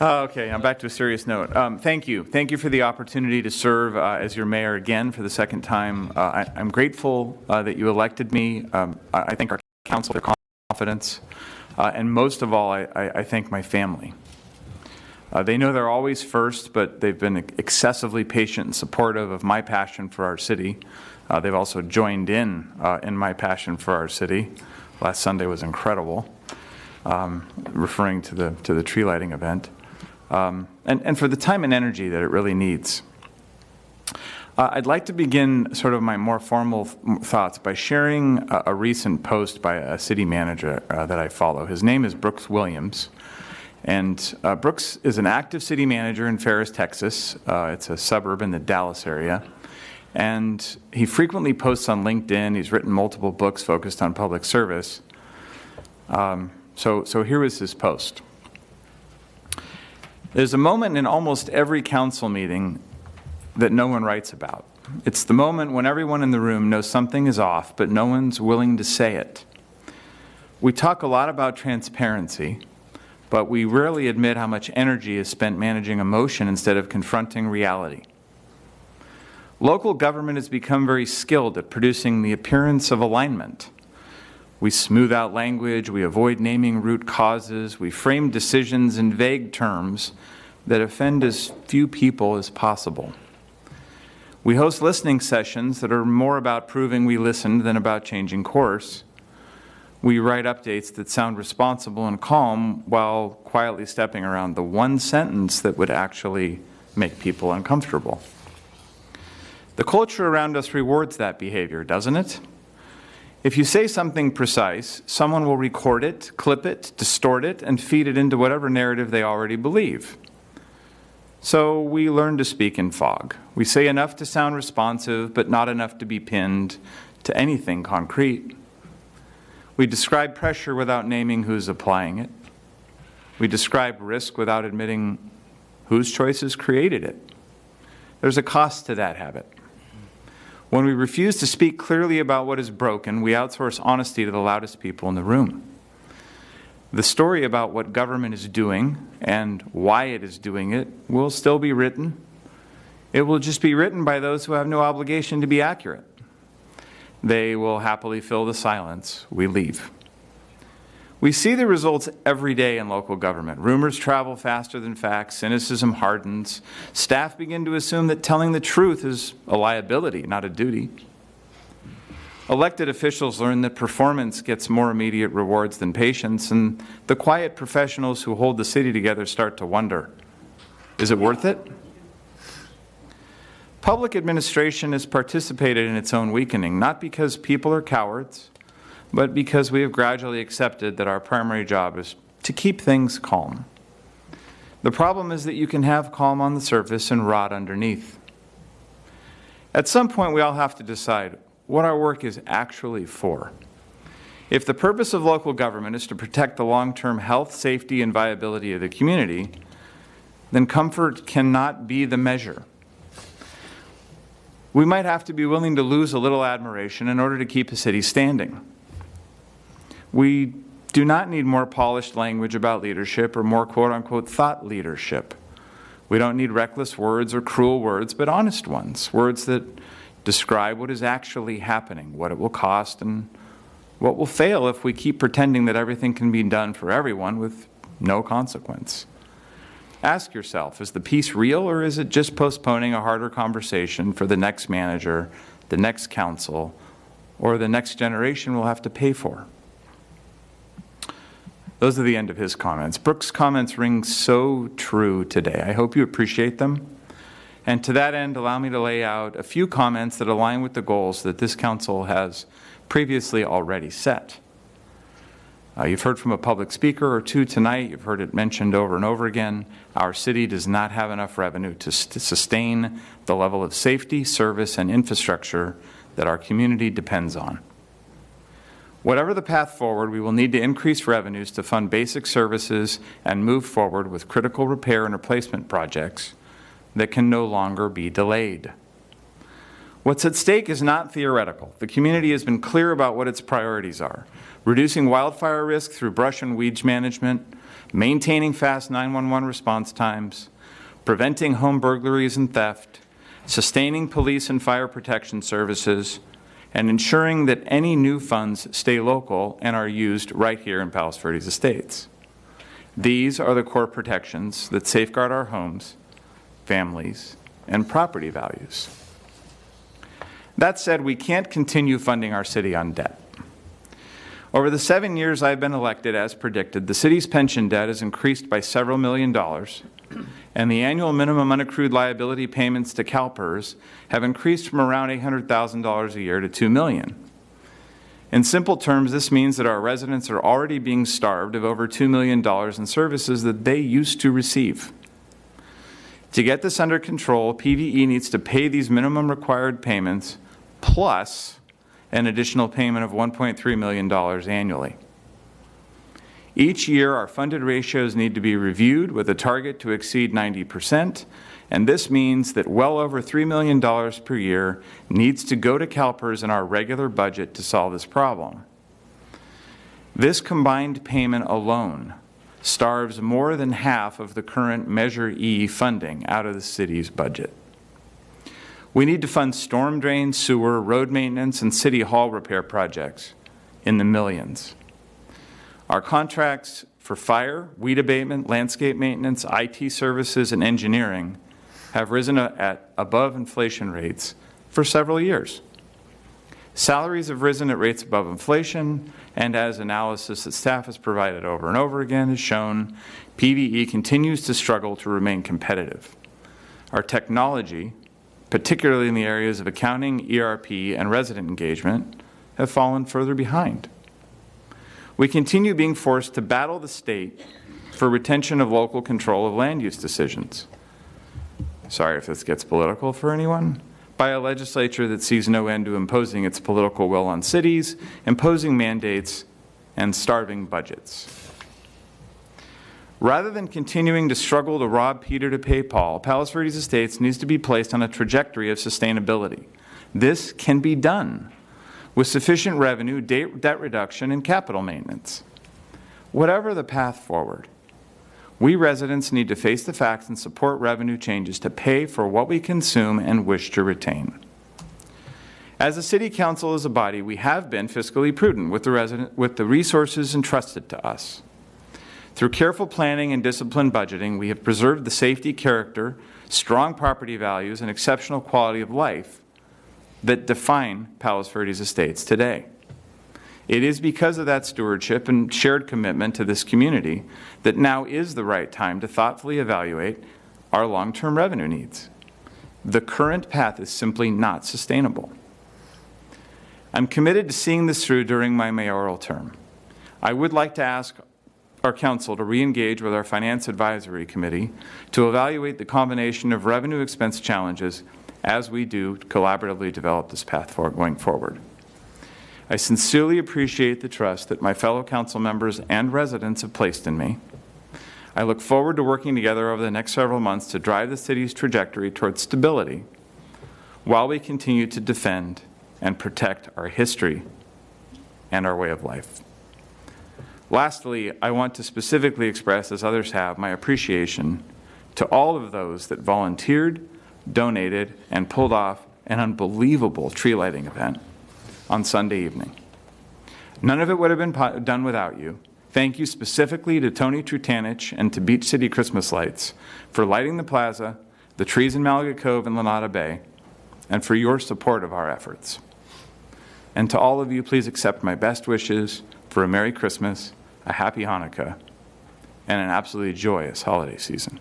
Okay, I'm back to a serious note. Thank you. Thank you for the opportunity to serve as your mayor again for the second time. I'm grateful that you elected me. I thank our council for their confidence. And most of all, I thank my family. They know they're always first, but they've been excessively patient and supportive of my passion for our city. They've also joined in my passion for our city. Last Sunday was incredible, referring to the tree lighting event. And for the time and energy that it really needs. I'd like to begin sort of my more formal thoughts by sharing a recent post by a city manager that I follow. His name is Brooks Williams. And Brooks is an active city manager in Ferris, Texas. It's a suburb in the Dallas area. And he frequently posts on LinkedIn. He's written multiple books focused on public service. So here was his post. There's a moment in almost every council meeting that no one writes about. It's the moment when everyone in the room knows something is off, but no one's willing to say it. We talk a lot about transparency, but we rarely admit how much energy is spent managing emotion instead of confronting reality. Local government has become very skilled at producing the appearance of alignment. We smooth out language, we avoid naming root causes, we frame decisions in vague terms that offend as few people as possible. We host listening sessions that are more about proving we listened than about changing course. We write updates that sound responsible and calm while quietly stepping around the one sentence that would actually make people uncomfortable. The culture around us rewards that behavior, doesn't it? If you say something precise, someone will record it, clip it, distort it, and feed it into whatever narrative they already believe. So we learn to speak in fog. We say enough to sound responsive, but not enough to be pinned to anything concrete. We describe pressure without naming who's applying it. We describe risk without admitting whose choices created it. There's a cost to that habit. When we refuse to speak clearly about what is broken, we outsource honesty to the loudest people in the room. The story about what government is doing and why it is doing it will still be written. It will just be written by those who have no obligation to be accurate. They will happily fill the silence. We leave. We see the results every day in local government. Rumors travel faster than facts. Cynicism hardens. Staff begin to assume that telling the truth is a liability, not a duty. Elected officials learn that performance gets more immediate rewards than patience, and the quiet professionals who hold the city together start to wonder, is it worth it? Public administration has participated in its own weakening, not because people are cowards, but because we have gradually accepted that our primary job is to keep things calm. The problem is that you can have calm on the surface and rot underneath. At some point, we all have to decide what our work is actually for. If the purpose of local government is to protect the long-term health, safety, and viability of the community, then comfort cannot be the measure. We might have to be willing to lose a little admiration in order to keep a city standing. We do not need more polished language about leadership or more quote-unquote thought leadership. We don't need reckless words or cruel words, but honest ones, words that describe what is actually happening, what it will cost, and what will fail if we keep pretending that everything can be done for everyone with no consequence. Ask yourself, is the peace real, or is it just postponing a harder conversation for the next manager, the next council, or the next generation will have to pay for? Those are the end of his comments. Brooks' comments ring so true today. I hope you appreciate them. And to that end, allow me to lay out a few comments that align with the goals that this council has previously already set. You've heard from a public speaker or two tonight. You've heard it mentioned over and over again. Our city does not have enough revenue to sustain the level of safety, service, and infrastructure that our community depends on. Whatever the path forward, we will need to increase revenues to fund basic services and move forward with critical repair and replacement projects that can no longer be delayed. What's at stake is not theoretical. The community has been clear about what its priorities are: reducing wildfire risk through brush and weeds management, maintaining fast 911 response times, preventing home burglaries and theft, sustaining police and fire protection services, and ensuring that any new funds stay local and are used right here in Palos Verdes Estates. These are the core protections that safeguard our homes, families, and property values. That said, we can't continue funding our city on debt. Over the 7 years I've been elected, as predicted, the city's pension debt has increased by several $1,000,000, and the annual minimum unaccrued liability payments to CalPERS have increased from around $800,000 a year to $2 million. In simple terms, this means that our residents are already being starved of over $2 million in services that they used to receive. To get this under control, PVE needs to pay these minimum required payments plus an additional payment of $1.3 million annually. Each year, our funded ratios need to be reviewed with a target to exceed 90%, and this means that well over $3 million per year needs to go to CalPERS in our regular budget to solve this problem. This combined payment alone starves more than half of the current Measure E funding out of the city's budget. We need to fund storm drain, sewer, road maintenance, and city hall repair projects in the millions. Our contracts for fire, weed abatement, landscape maintenance, IT services, and engineering have risen at above inflation rates for several years. Salaries have risen at rates above inflation, and as analysis that staff has provided over and over again has shown, PVE continues to struggle to remain competitive. Our technology, particularly in the areas of accounting, ERP, and resident engagement, have fallen further behind. We continue being forced to battle the state for retention of local control of land use decisions. Sorry if this gets political for anyone. By a legislature that sees no end to imposing its political will on cities, imposing mandates, and starving budgets. Rather than continuing to struggle to rob Peter to pay Paul, Palos Verdes Estates needs to be placed on a trajectory of sustainability. This can be done with sufficient revenue, debt reduction, and capital maintenance. Whatever the path forward, we residents need to face the facts and support revenue changes to pay for what we consume and wish to retain. As a city council as a body, we have been fiscally prudent with the resources entrusted to us. Through careful planning and disciplined budgeting, we have preserved the safety, character, strong property values, and exceptional quality of life that define Palos Verdes Estates today. It is because of that stewardship and shared commitment to this community that now is the right time to thoughtfully evaluate our long-term revenue needs. The current path is simply not sustainable. I'm committed to seeing this through during my mayoral term. I would like to ask our council to re-engage with our Finance Advisory Committee to evaluate the combination of revenue expense challenges as we do collaboratively develop this path going forward. I sincerely appreciate the trust that my fellow council members and residents have placed in me. I look forward to working together over the next several months to drive the city's trajectory towards stability while we continue to defend and protect our history and our way of life. Lastly, I want to specifically express, as others have, my appreciation to all of those that volunteered, donated, and pulled off an unbelievable tree lighting event on Sunday evening. None of it would have been done without you. Thank you specifically to Tony Trutanich and to Beach City Christmas Lights for lighting the plaza, the trees in Malaga Cove and Lanada Bay, and for your support of our efforts. And to all of you, please accept my best wishes for a Merry Christmas, a Happy Hanukkah, and an absolutely joyous holiday season.